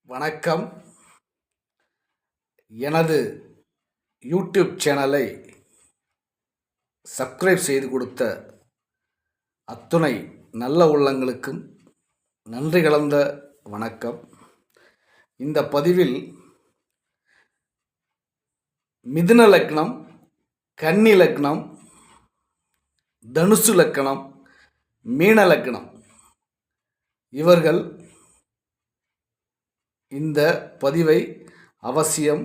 வணக்கம். எனது யூடியூப் சேனலை சப்ஸ்கிரைப் செய்து கொடுத்த அத்துணை நல்ல உள்ளங்களுக்கும் நன்றி கலந்த வணக்கம். இந்த பதிவில் மிதுன லக்னம், கன்னி லக்னம், தனுசு லக்னம், மீன லக்னம் இவர்கள் இந்த பதிவை அவசியம்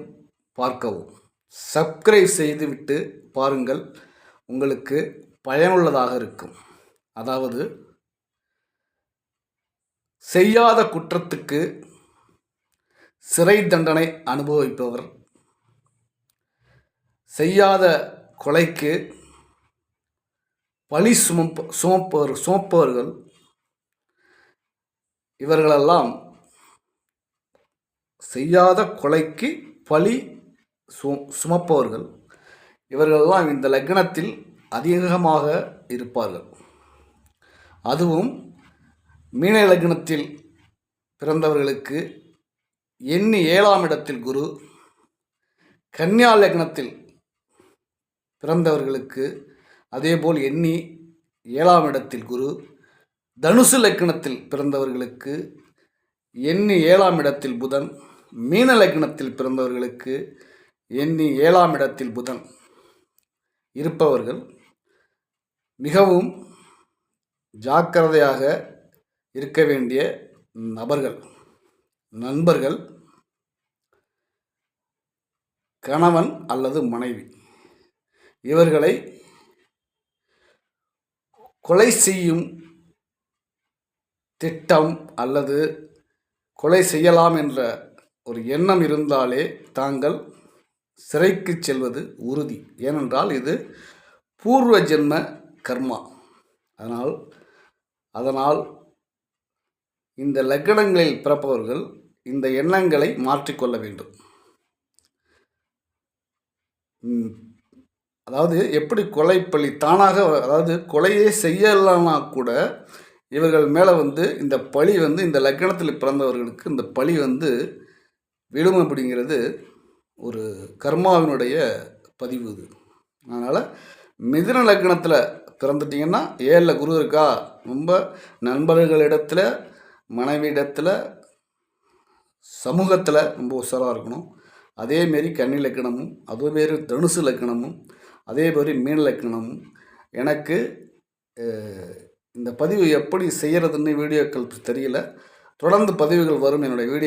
பார்க்கவும். சப்ஸ்கிரைப் செய்துவிட்டு பாருங்கள், உங்களுக்கு பயனுள்ளதாக இருக்கும். அதாவது, செய்யாத குற்றத்துக்கு சிறை தண்டனை அனுபவிப்பவர், செய்யாத கொலைக்கு பழி சுமப்பவர்கள் இவர்களெல்லாம் செய்யாத கொலைக்கு பழி சுமப்பவர்கள் இவர்களெல்லாம் இந்த லக்னத்தில் அதிகமாக இருப்பார்கள். அதுவும் மீன லக்னத்தில் பிறந்தவர்களுக்கு எண்ணி 7ஆம் இடத்தில் குரு, கன்னியா லக்னத்தில் பிறந்தவர்களுக்கு அதேபோல் எண்ணி 7ஆம் இடத்தில் குரு, தனுசு லக்னத்தில் பிறந்தவர்களுக்கு எண்ணி 7ஆம் இடத்தில் புதன், மீன லக்னத்தில் பிறந்தவர்களுக்கு எண்ணி 7ஆம் இடத்தில் புதன் இருப்பவர்கள் மிகவும் ஜாக்கிரதையாக இருக்க வேண்டிய நண்பர்கள், கணவன் அல்லது மனைவி. இவர்களை கொலை செய்யும் திட்டம் அல்லது கொலை செய்யலாம் என்ற ஒரு எண்ணம் இருந்தாலே தாங்கள் சிறைக்கு செல்வது உறுதி. ஏனென்றால் இது பூர்வ ஜென்ம கர்மா. அதனால் இந்த லக்னங்களில் பிறப்பவர்கள் இந்த எண்ணங்களை மாற்றிக்கொள்ள வேண்டும். அதாவது எப்படி கொலைப்பழி தானாக, அதாவது கொலையே செய்யலைன்னா கூட இவர்கள் மேலே இந்த பழி இந்த லக்னத்தில் பிறந்தவர்களுக்கு இந்த பழி விழும் அப்படிங்கிறது ஒரு கர்மாவினுடைய பதிவு இது. அதனால் மிதுன லக்னத்தில் பிறந்துட்டிங்கன்னா 7ல் குரு இருக்கா, ரொம்ப நண்பர்களிடத்தில், மனைவியிடத்தில், சமூகத்தில் ரொம்ப உஷாராக இருக்கணும். அதேமாரி கன்னி லக்னமும், அதேமாரி தனுசு லக்னமும், அதேமாதிரி மீன லக்னமும். எனக்கு இந்த பதிவு எப்படி செய்கிறதுன்னு வீடியோக்கள் தெரியல. தொடர்ந்து பதிவுகள் வரும். என்னுடைய வீடியோ